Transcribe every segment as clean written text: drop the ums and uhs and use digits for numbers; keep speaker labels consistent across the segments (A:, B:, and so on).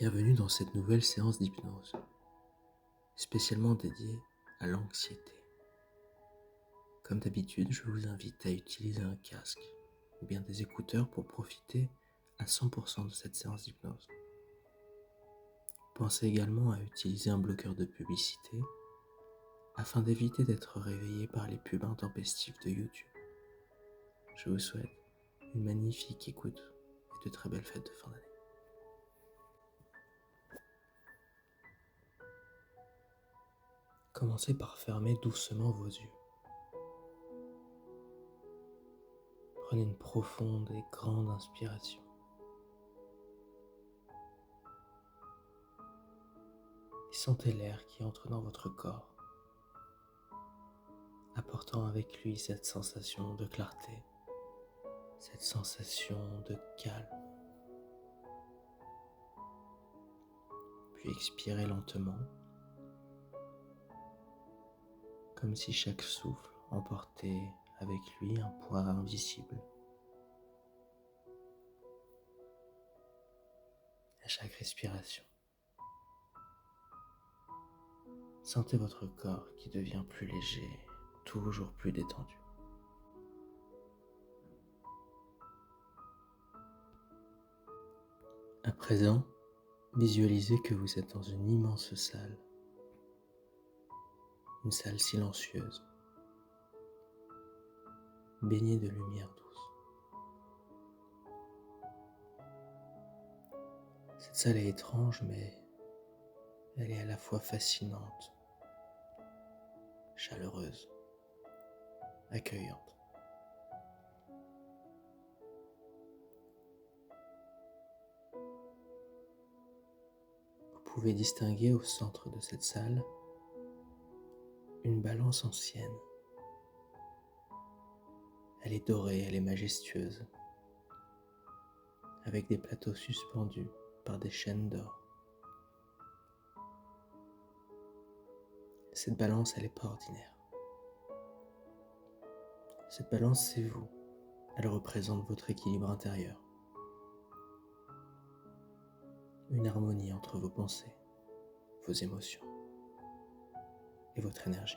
A: Bienvenue dans cette nouvelle séance d'hypnose, spécialement dédiée à l'anxiété. Comme d'habitude, je vous invite à utiliser un casque ou bien des écouteurs pour profiter à 100% de cette séance d'hypnose. Pensez également à utiliser un bloqueur de publicité afin d'éviter d'être réveillé par les pubs intempestives de YouTube. Je vous souhaite une magnifique écoute et de très belles fêtes de fin d'année. Commencez par fermer doucement vos yeux. Prenez une profonde et grande inspiration. Et sentez l'air qui entre dans votre corps, apportant avec lui cette sensation de clarté, cette sensation de calme. Puis expirez lentement, comme si chaque souffle emportait avec lui un poids invisible. À chaque respiration, sentez votre corps qui devient plus léger, toujours plus détendu. À présent, visualisez que vous êtes dans une immense salle, une salle silencieuse, baignée de lumière douce. Cette salle est étrange, mais elle est à la fois fascinante, chaleureuse, accueillante. Vous pouvez distinguer au centre de cette salle une balance ancienne. Elle est dorée, elle est majestueuse, avec des plateaux suspendus par des chaînes d'or. Cette balance, elle n'est pas ordinaire. Cette balance, c'est vous. Elle représente votre équilibre intérieur. Une harmonie entre vos pensées, vos émotions et votre énergie.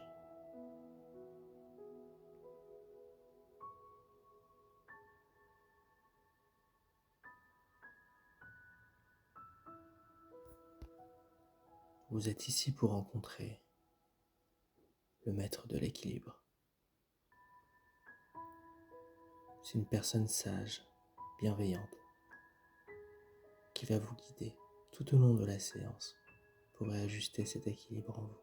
A: Vous êtes ici pour rencontrer le maître de l'équilibre. C'est une personne sage, bienveillante, qui va vous guider tout au long de la séance pour réajuster cet équilibre en vous.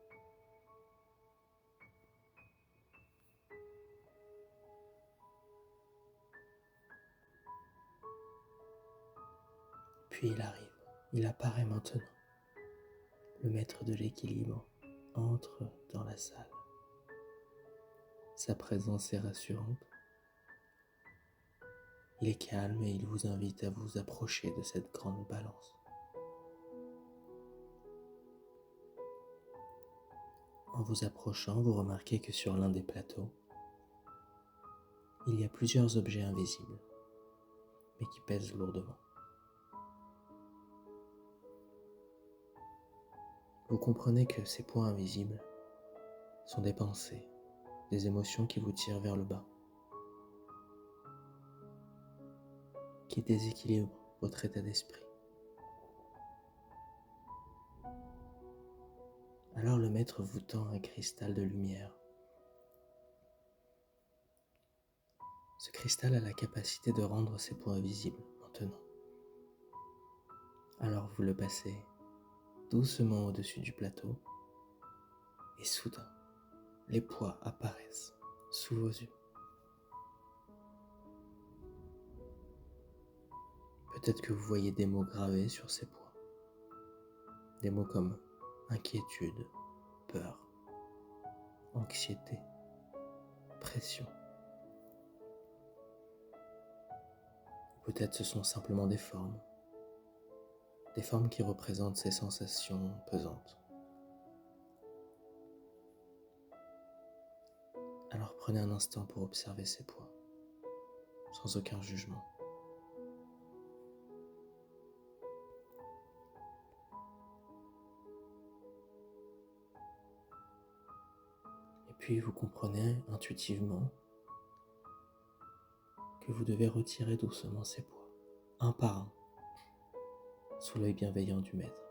A: Puis il arrive, il apparaît maintenant. Le maître de l'équilibre entre dans la salle. Sa présence est rassurante. Il est calme et il vous invite à vous approcher de cette grande balance. En vous approchant, vous remarquez que sur l'un des plateaux, il y a plusieurs objets invisibles, mais qui pèsent lourdement. Vous comprenez que ces points invisibles sont des pensées, des émotions qui vous tirent vers le bas, qui déséquilibrent votre état d'esprit. Alors le maître vous tend un cristal de lumière. Ce cristal a la capacité de rendre ces points visibles maintenant. Alors vous le passez doucement au-dessus du plateau et soudain, les poids apparaissent sous vos yeux. Peut-être que vous voyez des mots gravés sur ces poids. Des mots comme inquiétude, peur, anxiété, pression. Peut-être ce sont simplement des formes qui représentent ces sensations pesantes. Alors prenez un instant pour observer ces poids, sans aucun jugement. Puis vous comprenez intuitivement que vous devez retirer doucement ces poids, un par un, sous l'œil bienveillant du maître.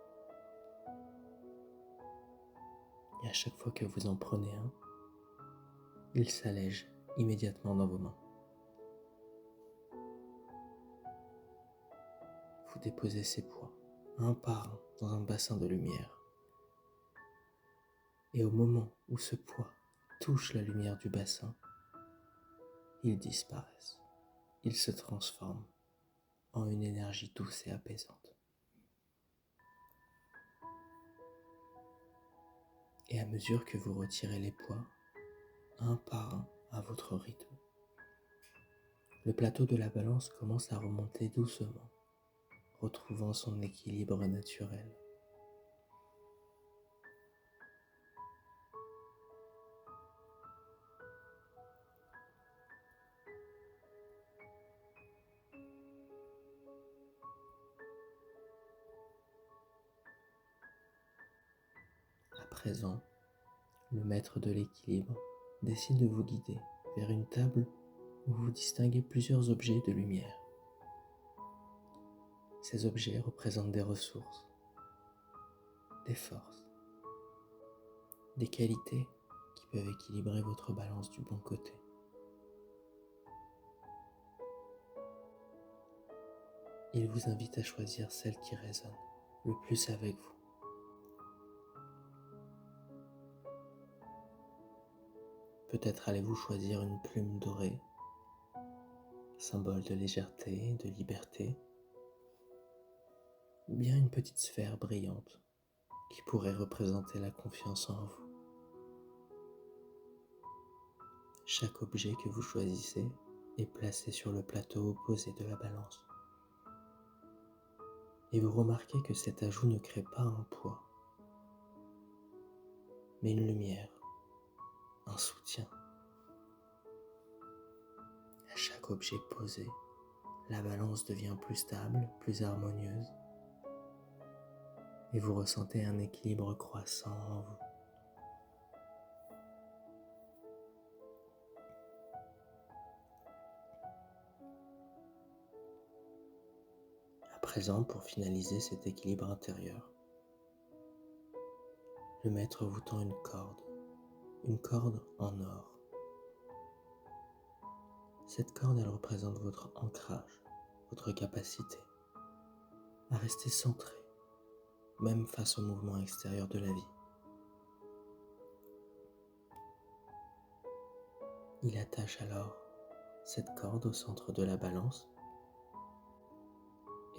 A: Et à chaque fois que vous en prenez un, il s'allège immédiatement dans vos mains. Vous déposez ces poids, un par un, dans un bassin de lumière. Et au moment où ce poids touche la lumière du bassin, ils disparaissent. Ils se transforment en une énergie douce et apaisante. Et à mesure que vous retirez les poids, un par un à votre rythme, le plateau de la balance commence à remonter doucement, retrouvant son équilibre naturel. À présent, le maître de l'équilibre décide de vous guider vers une table où vous distinguez plusieurs objets de lumière. Ces objets représentent des ressources, des forces, des qualités qui peuvent équilibrer votre balance du bon côté. Il vous invite à choisir celle qui résonne le plus avec vous. Peut-être allez-vous choisir une plume dorée, symbole de légèreté, de liberté, ou bien une petite sphère brillante qui pourrait représenter la confiance en vous. Chaque objet que vous choisissez est placé sur le plateau opposé de la balance. Et vous remarquez que cet ajout ne crée pas un poids, mais une lumière, un soutien. À chaque objet posé, la balance devient plus stable, plus harmonieuse, et vous ressentez un équilibre croissant en vous. À présent, pour finaliser cet équilibre intérieur, le maître vous tend une corde en or. Cette corde, elle représente votre ancrage, votre capacité à rester centré, même face au mouvement extérieur de la vie. Il attache alors cette corde au centre de la balance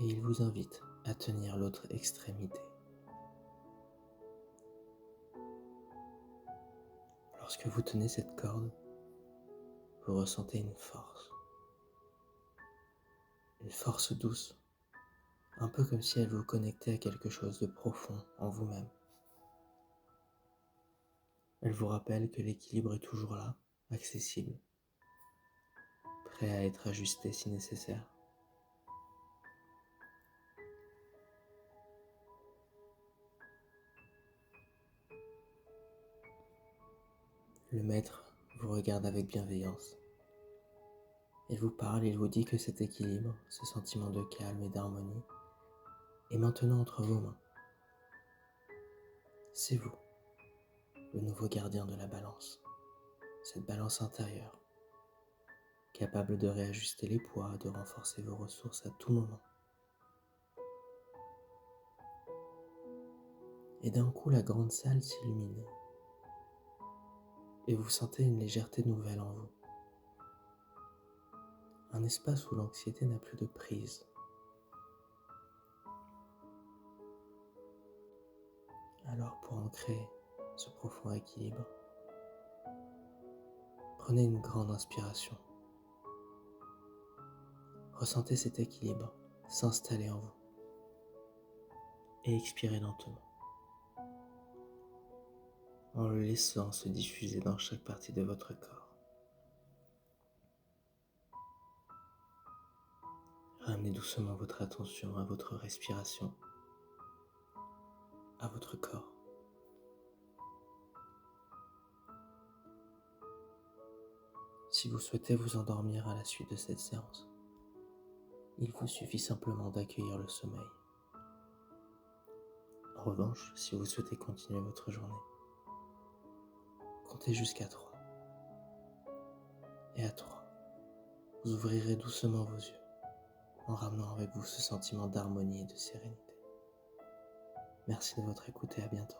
A: et il vous invite à tenir l'autre extrémité. Lorsque vous tenez cette corde, vous ressentez une force douce, un peu comme si elle vous connectait à quelque chose de profond en vous-même. Elle vous rappelle que l'équilibre est toujours là, accessible, prêt à être ajusté si nécessaire. Le maître vous regarde avec bienveillance. Il vous parle, il vous dit que cet équilibre, ce sentiment de calme et d'harmonie, est maintenant entre vos mains. C'est vous, le nouveau gardien de la balance, cette balance intérieure, capable de réajuster les poids, de renforcer vos ressources à tout moment. Et d'un coup, la grande salle s'illumine, et vous sentez une légèreté nouvelle en vous. Un espace où l'anxiété n'a plus de prise. Alors pour ancrer ce profond équilibre, prenez une grande inspiration. Ressentez cet équilibre s'installer en vous et expirez lentement, en le laissant se diffuser dans chaque partie de votre corps. Ramenez doucement votre attention à votre respiration, à votre corps. Si vous souhaitez vous endormir à la suite de cette séance, il vous suffit simplement d'accueillir le sommeil. En revanche, si vous souhaitez continuer votre journée, comptez jusqu'à 3. Et à 3, vous ouvrirez doucement vos yeux, en ramenant avec vous ce sentiment d'harmonie et de sérénité. Merci de votre écoute et à bientôt.